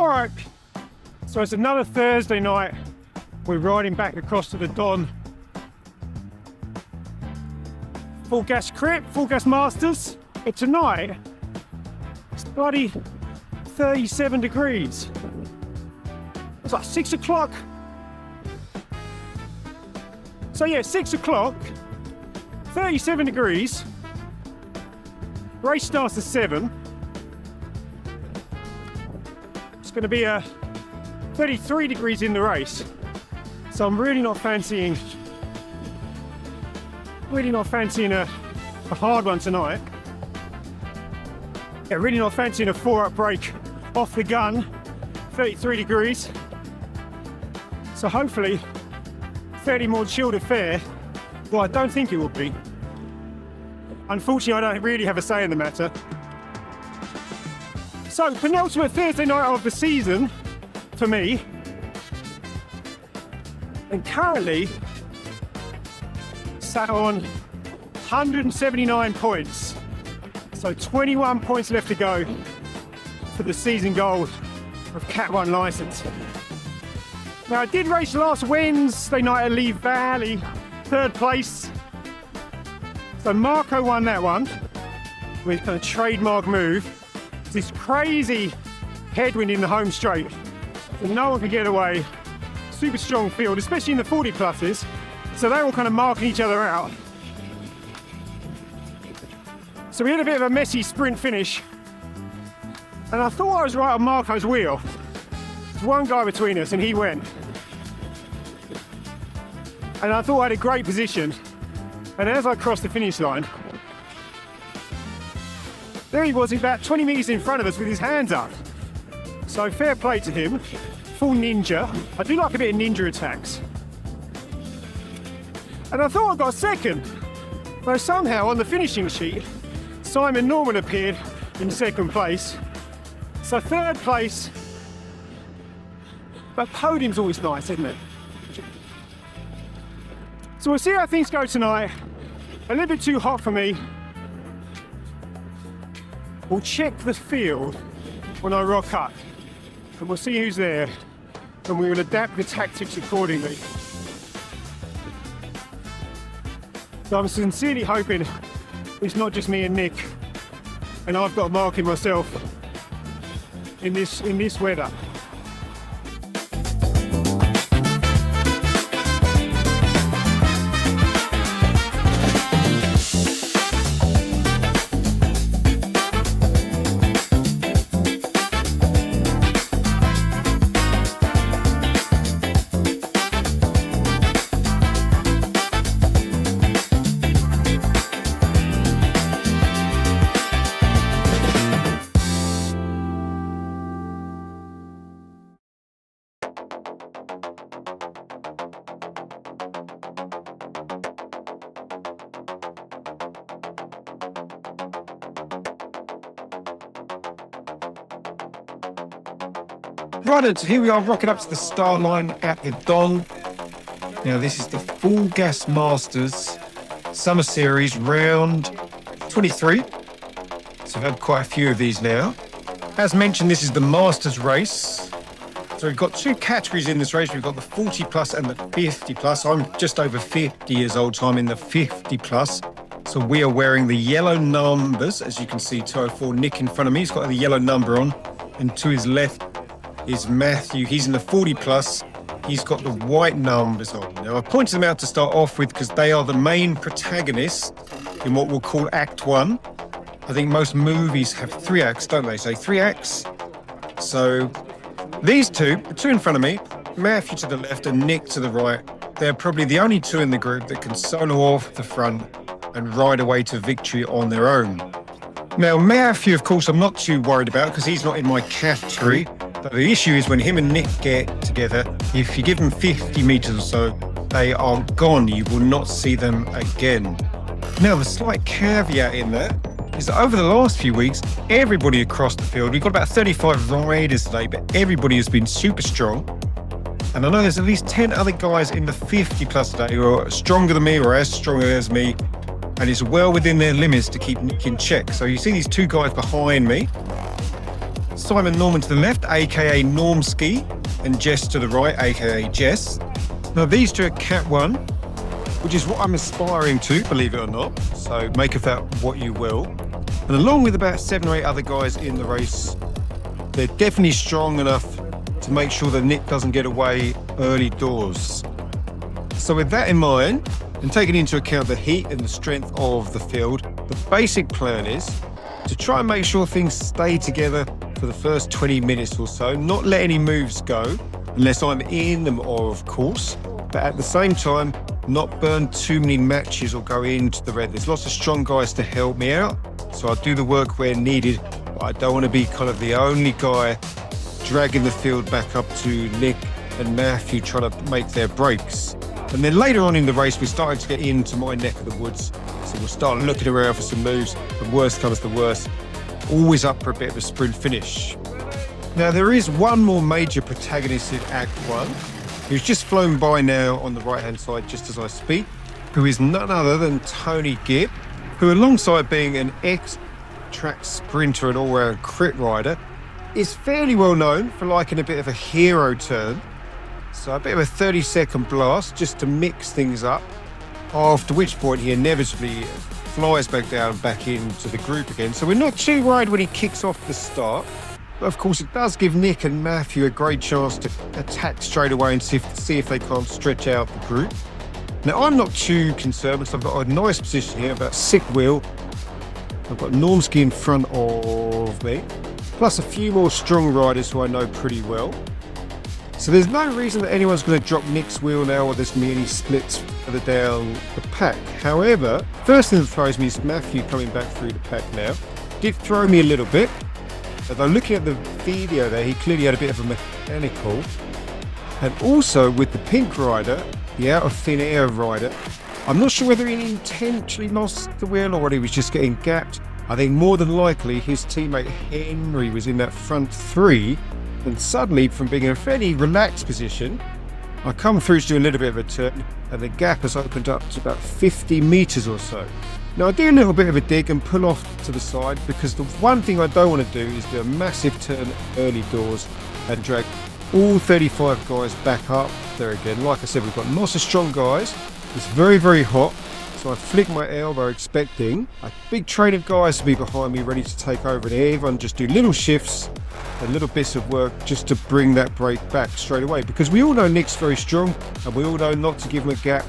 All right, so it's another Thursday night. We're riding back across to the Don. Full gas craic, full gas masters. But tonight, it's bloody 37 degrees. It's like 6 o'clock. So yeah, 6 o'clock, 37 degrees. Race starts at 7. It's going to be 33 degrees in the race. So I'm really not fancying a hard one tonight. Yeah, really not fancying a 4-up break off the gun. 33 degrees. So hopefully, fairly more chilled affair. Well, I don't think it will be. Unfortunately, I don't really have a say in the matter. So, penultimate Thursday night of the season for me. And currently, sat on 179 points. So 21 points left to go for the season goal of Cat 1 licence. Now I did race last Wednesday night at Lee Valley, 3rd place. So Marco won that one with kind of trademark move. This crazy headwind in the home straight. So no one could get away. Super strong field, especially in the 40 pluses. So they're all kind of marking each other out. So we had a bit of a messy sprint finish. And I thought I was right on Marco's wheel. There's one guy between us and he went. And I thought I had a great position. And as I crossed the finish line, there he was about 20 metres in front of us with his hands up. So fair play to him. Full ninja. I do like a bit of ninja attacks. And I thought I got second. But somehow on the finishing sheet, Simon Norman appeared in 2nd place. So 3rd place. But podium's always nice, isn't it? So we'll see how things go tonight. A little bit too hot for me. We'll check the field when I rock up. And we'll see who's there. And we will adapt the tactics accordingly. So I'm sincerely hoping it's not just me and Nick, and I've got marking myself in this weather. Right, so here we are rocking up to the start line at the Don. Now this is the Full Gas Masters Summer Series round 23. So we've had quite a few of these now. As mentioned, this is the Masters race. So we've got 2 categories in this race. We've got the 40 plus and the 50 plus. I'm just over 50 years old, so I'm in the 50 plus. So we are wearing the yellow numbers, as you can see, 204. Nick in front of me, he's got the yellow number on. And to his left is Matthew. He's in the 40 plus. He's got the white numbers on. Now, I pointed them out to start off with because they are the main protagonists in what we'll call Act 1. I think most movies have 3 acts, don't they? So 3 acts. So these two, the 2 in front of me, Matthew to the left and Nick to the right, they're probably the only 2 in the group that can solo off the front and ride away to victory on their own. Now, Matthew, of course, I'm not too worried about because he's not in my category. But the issue is when him and Nick get together, if you give them 50 metres or so, they are gone. You will not see them again. Now, the slight caveat in that is that over the last few weeks, everybody across the field, we've got about 35 riders today, but everybody has been super strong. And I know there's at least 10 other guys in the 50 plus today who are stronger than me or as strong as me. And it's well within their limits to keep Nick in check. So you see these 2 guys behind me. Simon Norman to the left, aka Normski, and Jess to the right, aka Jess. Now these two are Cat 1, which is what I'm aspiring to, believe it or not. So make of that what you will. And along with about 7 or 8 other guys in the race, they're definitely strong enough to make sure that Nick doesn't get away early doors. So with that in mind, and taking into account the heat and the strength of the field, the basic plan is to try and make sure things stay together for the first 20 minutes or so, not let any moves go, unless I'm in them, or of course, but at the same time, not burn too many matches or go into the red. There's lots of strong guys to help me out, so I'll do the work where needed, but I don't want to be kind of the only guy dragging the field back up to Nick and Matthew trying to make their breaks. And then later on in the race, we're starting to get into my neck of the woods, so we'll start looking around for some moves, and worst comes to worst, always up for a bit of a sprint finish. Now there is one more major protagonist in Act 1, who's just flown by now on the right hand side just as I speak, who is none other than Tony Gibb, who alongside being an ex-track sprinter and all-round crit rider, is fairly well known for liking a bit of a hero turn. So a bit of a 30-second blast just to mix things up, after which point he inevitably flies back down back into the group again. So we're not too worried when he kicks off the start. But of course, it does give Nick and Matthew a great chance to attack straight away and see if they can't stretch out the group. Now, I'm not too concerned because I've got a nice position here, about 6 wheel. I've got Normski in front of me, plus a few more strong riders who I know pretty well. So there's no reason that anyone's going to drop Nick's wheel now, or there's going to be any splits further down the pack. However, first thing that throws me is Matthew coming back through the pack now. Did throw me a little bit. Although looking at the video there, he clearly had a bit of a mechanical. And also with the pink rider, the out of thin air rider, I'm not sure whether he intentionally lost the wheel or whether he was just getting gapped. I think more than likely his teammate Henry was in that front 3, and suddenly from being in a fairly relaxed position, I come through to do a little bit of a turn, and the gap has opened up to about 50 meters or so. Now I do a little bit of a dig and pull off to the side, because the one thing I don't want to do is do a massive turn early doors and drag all 35 guys back up there again. Like I said, we've got lots of strong guys. It's very, very hot, so I flick my elbow expecting a big train of guys to be behind me ready to take over, and everyone just do little shifts and little bits of work just to bring that break back straight away, because we all know Nick's very strong and we all know not to give him a gap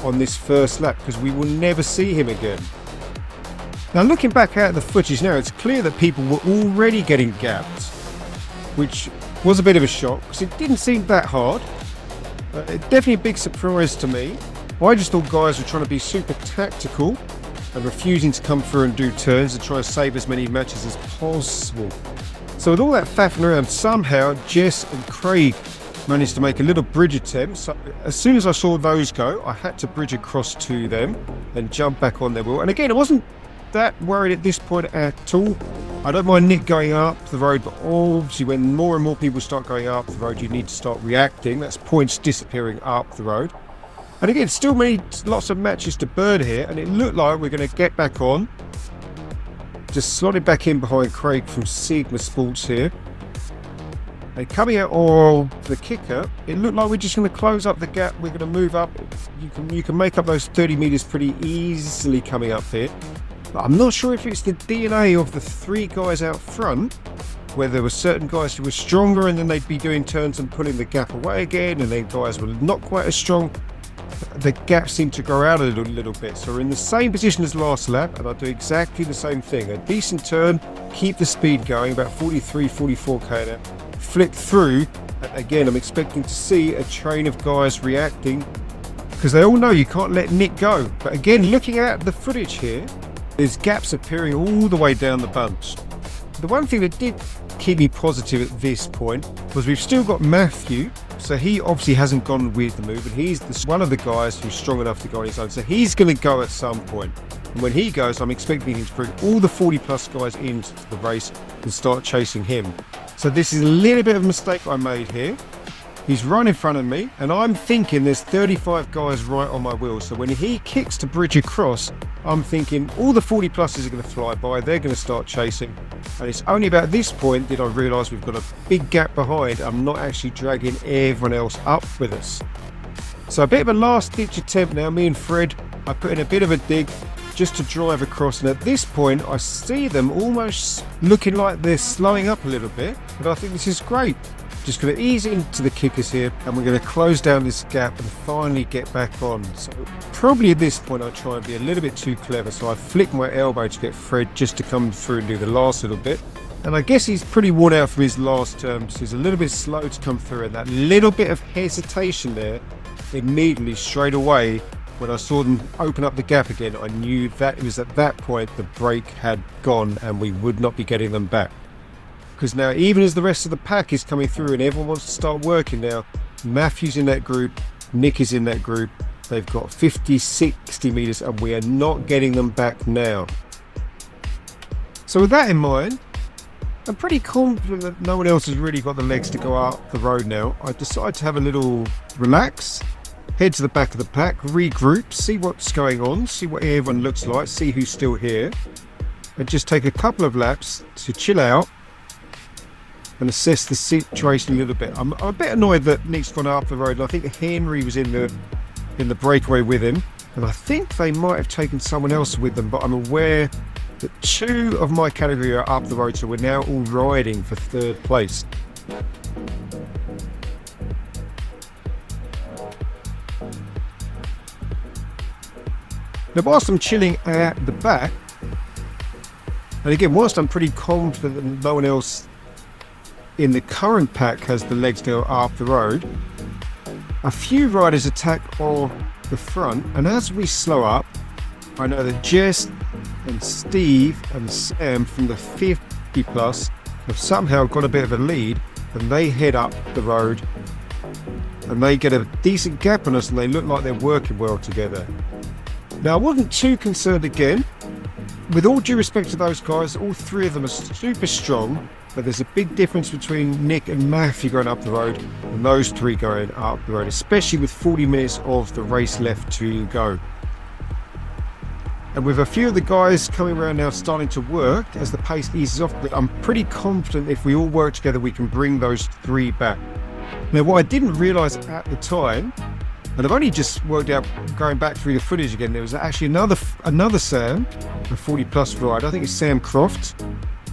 on this first lap, because we will never see him again. Now looking back at the footage now, it's clear that people were already getting gapped, which was a bit of a shock because it didn't seem that hard. Definitely a big surprise to me. I just thought guys were trying to be super tactical and refusing to come through and do turns and try to save as many matches as possible. So with all that faffing around, somehow Jess and Craig managed to make a little bridge attempt. So as soon as I saw those go, I had to bridge across to them and jump back on their wheel. And again, I wasn't that worried at this point at all. I don't mind Nick going up the road, but obviously when more and more people start going up the road, you need to start reacting. That's points disappearing up the road. And again, still lots of matches to burn here, and it looked like we're going to get back on. Just slotted back in behind Craig from Sigma Sports here. And coming out of the kicker, it looked like we're just going to close up the gap. We're going to move up. You can make up those 30 meters pretty easily coming up here. But I'm not sure if it's the DNA of the 3 guys out front, where there were certain guys who were stronger and then they'd be doing turns and pulling the gap away again, and then guys were not quite as strong. The gap seemed to grow out a little bit. So we're in the same position as last lap, and I'll do exactly the same thing. A decent turn, keep the speed going, about 43, 44k now. Flick through. Again, I'm expecting to see a train of guys reacting, because they all know you can't let Nick go. But again, looking at the footage here, there's gaps appearing all the way down the bunch. The one thing that did keep me positive at this point was we've still got Matthew, so he obviously hasn't gone with the move, and he's one of the guys who's strong enough to go on his own, so he's going to go at some point. And when he goes, I'm expecting him to bring all the 40 plus guys into the race and start chasing him. So this is a little bit of a mistake I made here. He's right in front of me, and I'm thinking there's 35 guys right on my wheel, so when he kicks to bridge across, I'm thinking all the 40 pluses are going to fly by, they're going to start chasing, and it's only about this point that I realise we've got a big gap behind. I'm not actually dragging everyone else up with us. So a bit of a last ditch attempt now, me and Fred, I put in a bit of a dig just to drive across, and at this point I see them almost looking like they're slowing up a little bit, but I think this is great. Just going to ease into the kickers here, and we're going to close down this gap and finally get back on. So probably at this point I try and be a little bit too clever, so I flick my elbow to get Fred just to come through and do the last little bit. And I guess he's pretty worn out from his last term, so he's a little bit slow to come through, and that little bit of hesitation there, immediately straight away when I saw them open up the gap again, I knew that it was at that point the break had gone and we would not be getting them back. Because now, even as the rest of the pack is coming through and everyone wants to start working now, Matthew's in that group, Nick is in that group, they've got 50, 60 metres and we are not getting them back now. So with that in mind, I'm pretty confident that no one else has really got the legs to go up the road now. I decided to have a little relax, head to the back of the pack, regroup, see what's going on, see what everyone looks like, see who's still here, and just take a couple of laps to chill out and assess the situation a little bit. I'm a bit annoyed that Nick's gone up the road, and I think Henry was in the breakaway with him, and I think they might have taken someone else with them, but I'm aware that 2 of my category are up the road, so we're now all riding for 3rd place. Now, whilst I'm chilling at the back, and again, whilst I'm pretty confident that no one else in the current pack has the legs to go up the road, a few riders attack on the front, and as we slow up, I know that Jess and Steve and Sam from the 50 plus have somehow got a bit of a lead, and they head up the road and they get a decent gap on us and they look like they're working well together. Now, I wasn't too concerned again. With all due respect to those guys, all 3 of them are super strong, but there's a big difference between Nick and Matthew going up the road and those 3 going up the road, especially with 40 minutes of the race left to go. And with a few of the guys coming around now starting to work as the pace eases off, I'm pretty confident if we all work together we can bring those 3 back. Now, what I didn't realise at the time, and I've only just worked out going back through the footage again, there was actually another Sam, a 40 plus rider, I think it's Sam Croft,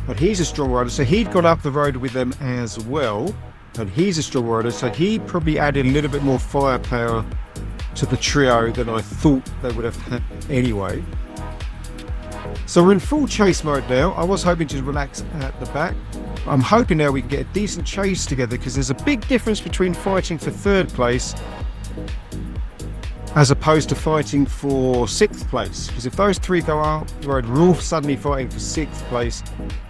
but he's a strong rider, so he'd got up the road with them as well, and he's a strong rider, so he probably added a little bit more firepower to the trio than I thought they would have had anyway. So we're in full chase mode now. I was hoping to relax at the back. I'm hoping now we can get a decent chase together, because there's a big difference between fighting for 3rd place as opposed to fighting for 6th place. Because if those 3 go up the road, we're all suddenly fighting for 6th place,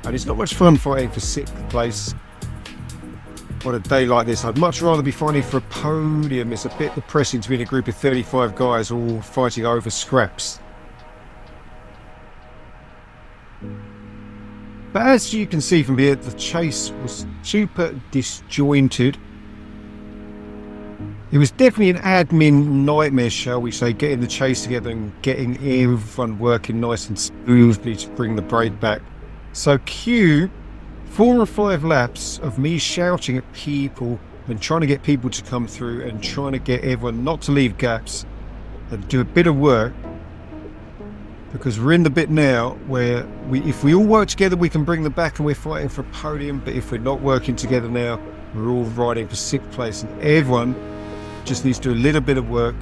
and it's not much fun fighting for 6th place on a day like this. I'd much rather be fighting for a podium. It's a bit depressing to be in a group of 35 guys all fighting over scraps. But as you can see from here, the chase was super disjointed. It was definitely an admin nightmare, shall we say, getting the chase together and getting everyone working nice and smoothly to bring the break back. So cue 4 or 5 laps of me shouting at people and trying to get people to come through and trying to get everyone not to leave gaps and do a bit of work. Because we're in the bit now where if we all work together, we can bring them back and we're fighting for a podium. But if we're not working together now, we're all riding for 6th place, and everyone just needs to do a little bit of work.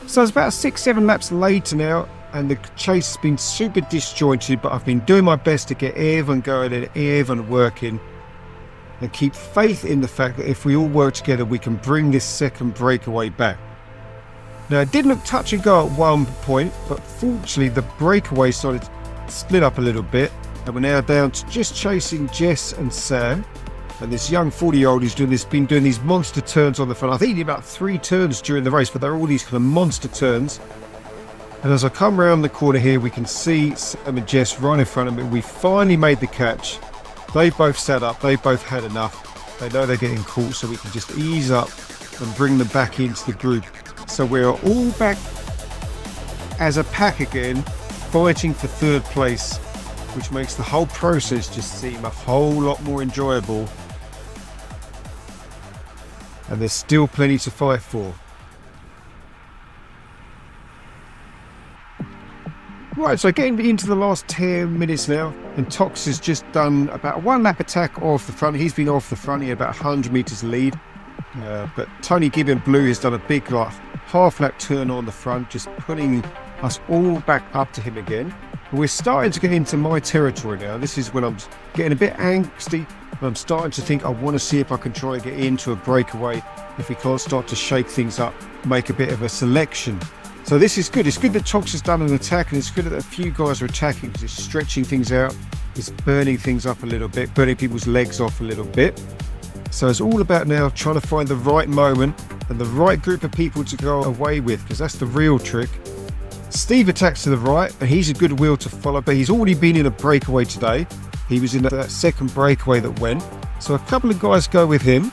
So it's about 6-7 laps later now, and the chase has been super disjointed, but I've been doing my best to get everyone going and everyone working, and keep faith in the fact that if we all work together, we can bring this second breakaway back. Now, it did look touch and go at one point, but fortunately the breakaway started to split up a little bit, and we're now down to just chasing Jess and Sam. And this young 40-year-old who's been doing these monster turns on the front. I think he did about 3 turns during the race, but they're all these kind of monster turns. And as I come around the corner here, we can see Sam and Jess right in front of me. We finally made the catch. They both sat up. They both had enough. They know they're getting caught, so we can just ease up and bring them back into the group. So we're all back as a pack again, fighting for 3rd place, which makes the whole process just seem a whole lot more enjoyable. And there's still plenty to fight for. Right, so getting into the last 10 minutes now, and Tox has just done about a 1-lap attack off the front. He's been off the front here, about 100 metres lead. But Tony Gibbon Blue has done a big half-lap turn on the front, just putting us all back up to him again. We're starting to get into my territory now. This is when I'm getting a bit angsty. I'm starting to think I want to see if I can try and get into a breakaway, if we can't start to shake things up, make a bit of a selection. So this is good. It's good that Tox has done an attack, and it's good that a few guys are attacking because it's stretching things out. It's burning things up a little bit, burning people's legs off a little bit. So it's all about now trying to find the right moment and the right group of people to go away with, because that's the real trick. Steve attacks to the right, and he's a good wheel to follow, but he's already been in a breakaway today. He was in that second breakaway that went. So a couple of guys go with him.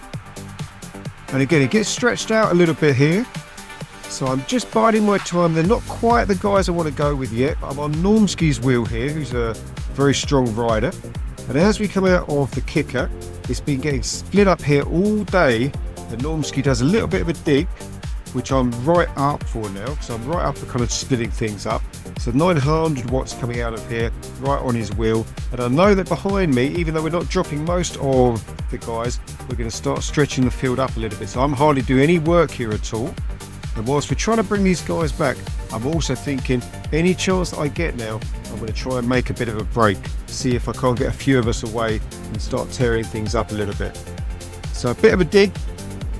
And again, it gets stretched out a little bit here. So I'm just biding my time. They're not quite the guys I want to go with yet. I'm on Normski's wheel here, who's a very strong rider. And as we come out of the kicker, it's been getting split up here all day. And Normski does a little bit of a dig, which I'm right up for now. So I'm right up for kind of splitting things up. So 900 watts coming out of here, right on his wheel. And I know that behind me, even though we're not dropping most of the guys, we're going to start stretching the field up a little bit. So I'm hardly doing any work here at all. And whilst we're trying to bring these guys back, I'm also thinking any chance that I get now, I'm going to try and make a bit of a break. See if I can't get a few of us away and start tearing things up a little bit. So a bit of a dig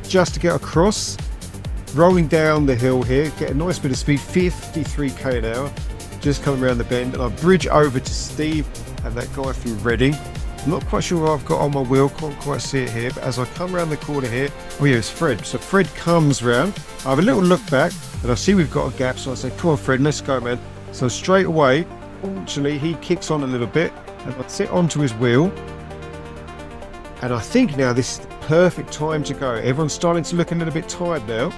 just to get across. Rolling down the hill here, get a nice bit of speed, 53k an hour. Just coming around the bend, and I bridge over to Steve and that guy from Reading. I'm not quite sure what I've got on my wheel, can't quite see it here, but as I come around the corner here, oh yeah, it's Fred. So Fred comes round, I have a little look back, and I see we've got a gap, so I say, come on Fred, let's go man. So straight away, fortunately, he kicks on a little bit, and I sit onto his wheel, And I think now this is the perfect time to go. Everyone's starting to look a little bit tired now.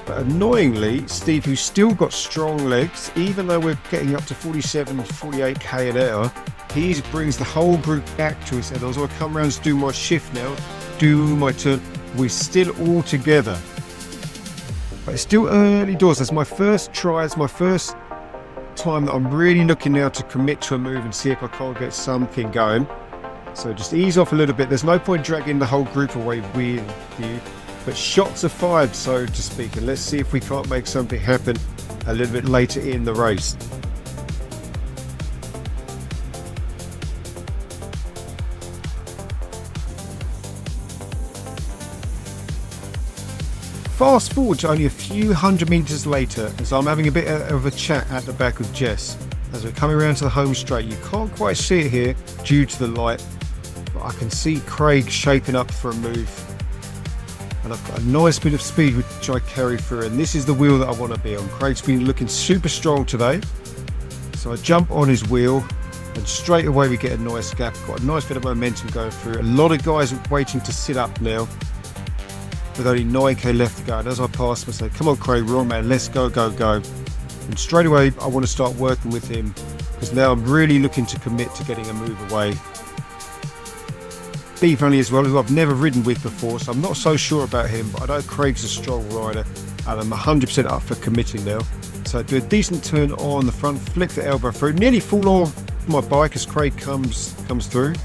But annoyingly, Steve, who's still got strong legs, even though we're getting up to 47, 48k an hour, he brings the whole group back to us. And as I come around to do my shift now, do my turn, we're still all together. But it's still early doors. That's my first try. It's my first time that I'm really looking now to commit to a move and see if I can't get something going. So just ease off a little bit. There's no point dragging the whole group away with you. But shots are fired, so to speak. And let's see if we can't make something happen a little bit later in the race. Fast forward to only a few hundred meters later, as I'm having a bit of a chat at the back with Jess. As we're coming around to the home straight, you can't quite see it here due to the light. I can see Craig shaping up for a move, and I've got a nice bit of speed which I carry through, and this is the wheel that I want to be on. Craig's been looking super strong today, so I jump on his wheel and straight away we get a nice gap. Got a nice bit of momentum going through. A lot of guys are waiting to sit up now with only 9k left to go, and as I pass him I say, come on Craig, we're on man, let's go, go, go. And straight away I want to start working with him, because now I'm really looking to commit to getting a move away. Steve only as well, who I've never ridden with before, so I'm not so sure about him, but I know Craig's a strong rider and I'm 100% up for committing now. So I do a decent turn on the front, flick the elbow through, nearly fall off my bike as Craig comes through,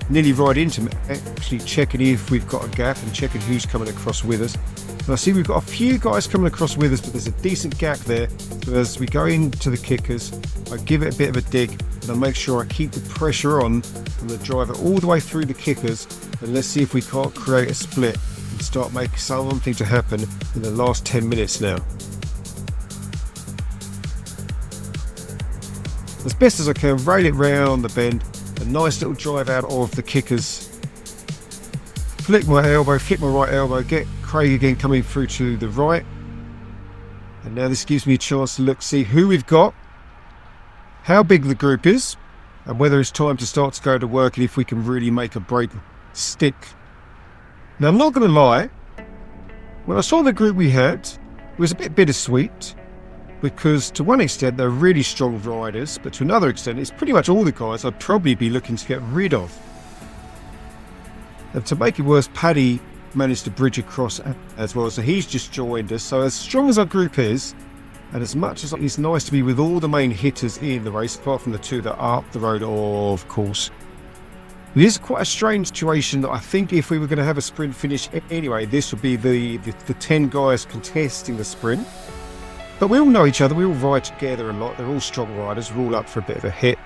nearly right into me, actually checking if we've got a gap and checking who's coming across with us. And I see we've got a few guys coming across with us, but there's a decent gap there. So as we go into the kickers, I give it a bit of a dig and I make sure I keep the pressure on from the driver all the way through the kickers, and let's see if we can't create a split and start making something to happen in the last 10 minutes now. As best as I can, rail it round the bend, a nice little drive out of the kickers, flick my elbow, flick my right elbow, get Craig again coming through to the right, and now this gives me a chance to look, see who we've got, how big the group is, and whether it's time to start to go to work and if we can really make a break stick. Now I'm not going to lie, when I saw the group we had, it was a bit bittersweet, because to one extent they're really strong riders, but to another extent it's pretty much all the guys I'd probably be looking to get rid of. And to make it worse, Paddy managed to bridge across as well, so he's just joined us. So as strong as our group is, and as much as it's nice to be with all the main hitters in the race, apart from the two that are up the road, of course, it is quite a strange situation that I think if we were going to have a sprint finish anyway, this would be the 10 guys contesting the sprint. But we all know each other, we all ride together a lot, they're all strong riders, we're all up for a bit of a hit.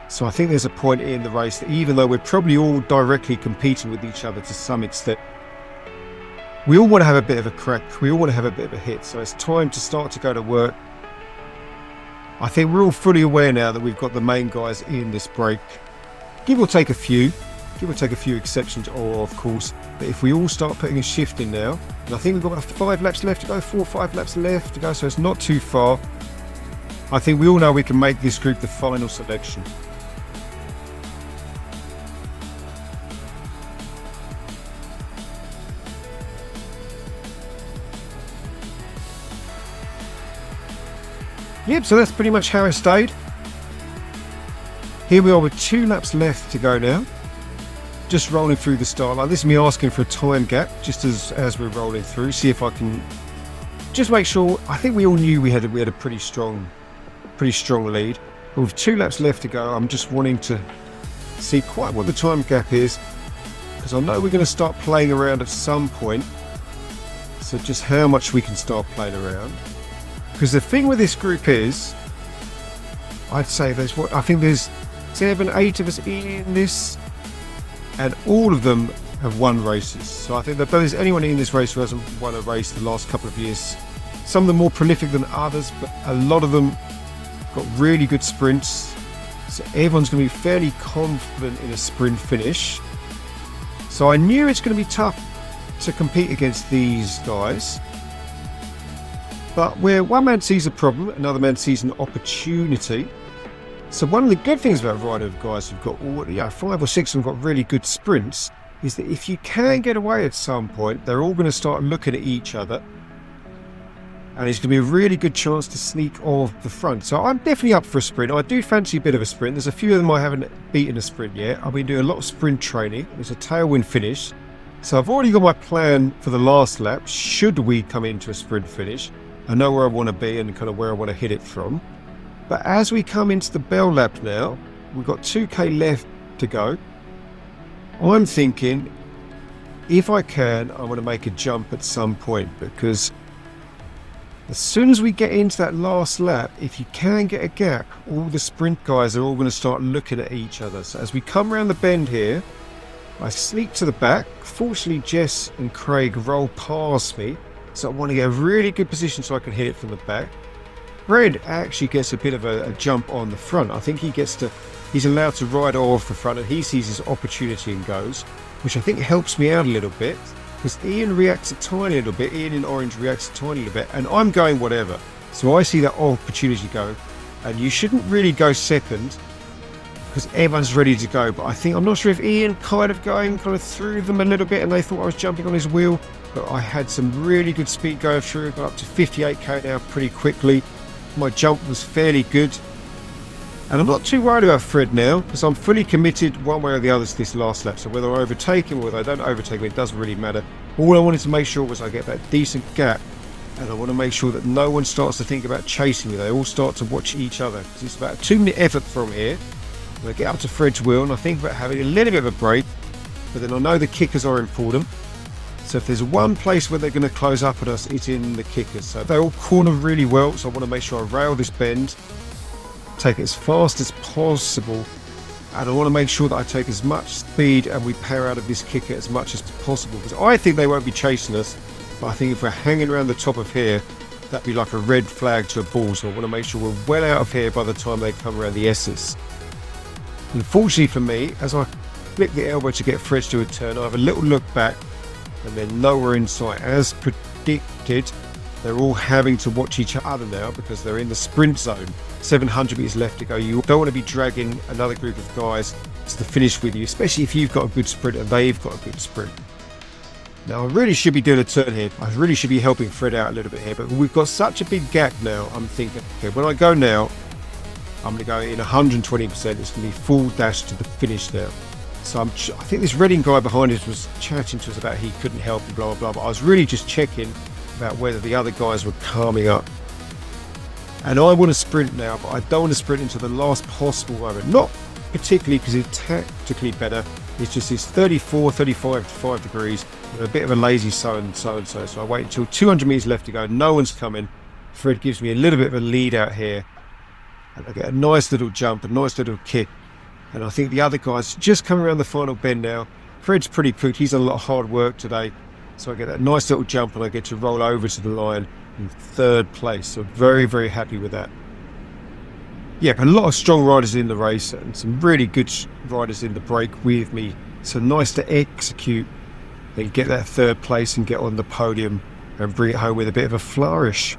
So I think there's a point in the race that even though we're probably all directly competing with each other to some extent, we all want to have a bit of a crack, we all want to have a bit of a hit. So it's time to start to go to work. I think we're all fully aware now that we've got the main guys in this break. Give or take a few exceptions, of course, but if we all start putting a shift in now, and I think we've got about 5 laps left to go, 4 or 5 laps left to go, so it's not too far. I think we all know we can make this group the final selection. Yep, so that's pretty much how it stayed. Here we are with 2 laps left to go now. Just rolling through the start line. This is me asking for a time gap, just as we're rolling through. See if I can just make sure. I think we all knew we had a pretty strong lead. But with 2 laps left to go, I'm just wanting to see quite what the time gap is, because I know we're going to start playing around at some point. So just how much we can start playing around. Because the thing with this group is, I'd say I think there's 7, 8 of us in this, and all of them have won races. So I think that there's anyone in this race who hasn't won a race the last couple of years. Some of them more prolific than others, but a lot of them got really good sprints. So everyone's going to be fairly confident in a sprint finish. So I knew it's going to be tough to compete against these guys. But where one man sees a problem, another man sees an opportunity. So one of the good things about riding with guys who've got 5 or 6 of them got really good sprints is that if you can get away at some point, they're all going to start looking at each other. And it's going to be a really good chance to sneak off the front. So I'm definitely up for a sprint. I do fancy a bit of a sprint. There's a few of them I haven't beaten a sprint yet. I've been doing a lot of sprint training. It's a tailwind finish. So I've already got my plan for the last lap. Should we come into a sprint finish, I know where I want to be and kind of where I want to hit it from. But as we come into the bell lap now, we've got 2k left to go. I'm thinking, if I can, I want to make a jump at some point, because as soon as we get into that last lap, if you can get a gap, all the sprint guys are all going to start looking at each other. So as we come around the bend here, I sneak to the back. Fortunately, Jess and Craig roll past me, so I want to get a really good position so I can hit it from the back. Fred actually gets a bit of a jump on the front. I think he's allowed to ride off the front, and he sees his opportunity and goes, which I think helps me out a little bit, because Ian reacts a tiny little bit. Ian in orange reacts a tiny little bit, and I'm going whatever. So I see that opportunity go, and you shouldn't really go second because everyone's ready to go. But I'm not sure if Ian kind of through them a little bit and they thought I was jumping on his wheel, but I had some really good speed going through. Got up to 58k now pretty quickly. My jump was fairly good. And I'm not too worried about Fred now, because I'm fully committed one way or the other to this last lap. So whether I overtake him or whether I don't overtake him, it doesn't really matter. All I wanted to make sure was I get that decent gap, and I want to make sure that no one starts to think about chasing me. They all start to watch each other, because it's about a 2-minute effort from here. I get up to Fred's wheel and I think about having a little bit of a break, but then I know the kickers are important. So if there's one place where they're going to close up at us, it's in the kickers. So they all corner really well, so I want to make sure I rail this bend, take it as fast as possible, and I want to make sure that I take as much speed and we power out of this kicker as much as possible, because I think they won't be chasing us, but I think if we're hanging around the top of here, that'd be like a red flag to a ball. So I want to make sure we're well out of here by the time they come around the S's. Unfortunately for me, as I flick the elbow to get Fred to a turn, I have a little look back and then nowhere in sight. As predicted, they're all having to watch each other now because they're in the sprint zone. 700 meters left to go. You don't want to be dragging another group of guys to the finish with you, especially if you've got a good sprint and they've got a good sprint. Now I really should be doing a turn here. I really should be helping Fred out a little bit here, but we've got such a big gap now. I'm thinking, okay, when I go now, I'm going to go in 120%. It's going to be full dash to the finish now. So I think this Reading guy behind us was chatting to us about he couldn't help and blah, blah, blah. But I was really just checking about whether the other guys were calming up. And I want to sprint now, but I don't want to sprint into the last possible moment. Not particularly because it's tactically better. It's just it's 34, 35 to 5 degrees. With a bit of a lazy so-and so. So I wait until 200 meters left to go. No one's coming. Fred gives me a little bit of a lead out here. And I get a nice little jump, a nice little kick. And I think the other guys just coming around the final bend now. Fred's pretty quick. He's done a lot of hard work today. So I get that nice little jump and I get to roll over to the line in third place. So very, very happy with that. Yeah, a lot of strong riders in the race and some really good riders in the break with me. So nice to execute and get that third place and get on the podium and bring it home with a bit of a flourish.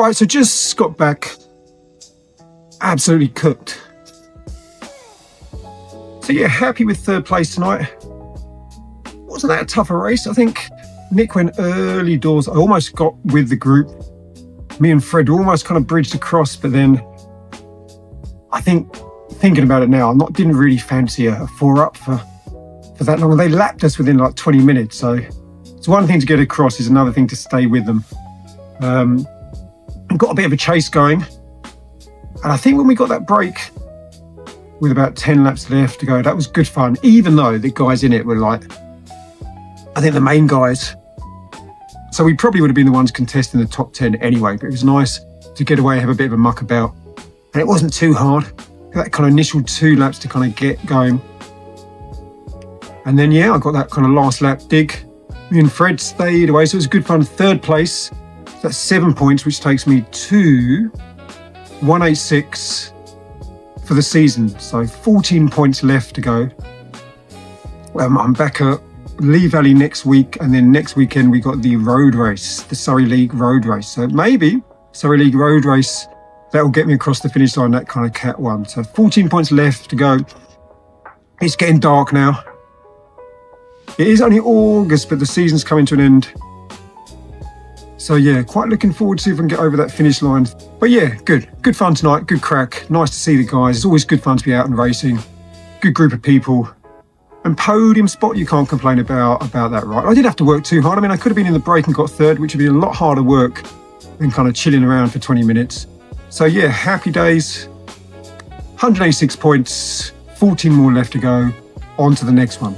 Right, so just got back. Absolutely cooked. So yeah, happy with third place tonight. Wasn't that a tougher race? I think Nick went early doors. I almost got with the group. Me and Fred almost kind of bridged across, but then I think, thinking about it now, didn't really fancy a 4-up for that long. They lapped us within like 20 minutes. So it's one thing to get across, is another thing to stay with them. And got a bit of a chase going. And I think when we got that break with about 10 laps left to go, that was good fun, even though the guys in it were like, I think the main guys. So we probably would have been the ones contesting the top 10 anyway, but it was nice to get away, have a bit of a muck about. And it wasn't too hard. That kind of initial 2 laps to kind of get going. And then, yeah, I got that kind of last lap dig. Me and Fred stayed away, so it was good fun. Third place, that's 7 points, which takes me to 186 for the season. So 14 points left to go. I'm back at Lee Valley next week, and then next weekend we got the road race, the Surrey League road race. So maybe Surrey League road race, that will get me across the finish line, that kind of Cat 1. So 14 points left to go. It's getting dark now. It is only August, but the season's coming to an end. So yeah, quite looking forward to see if I can get over that finish line. But yeah, good fun tonight, good crack. Nice to see the guys. It's always good fun to be out and racing. Good group of people. And podium spot, you can't complain about that, right? I did have to work too hard. I mean, I could have been in the break and got third, which would be a lot harder work than kind of chilling around for 20 minutes. So yeah, happy days. 186 points, 14 more left to go. On to the next one.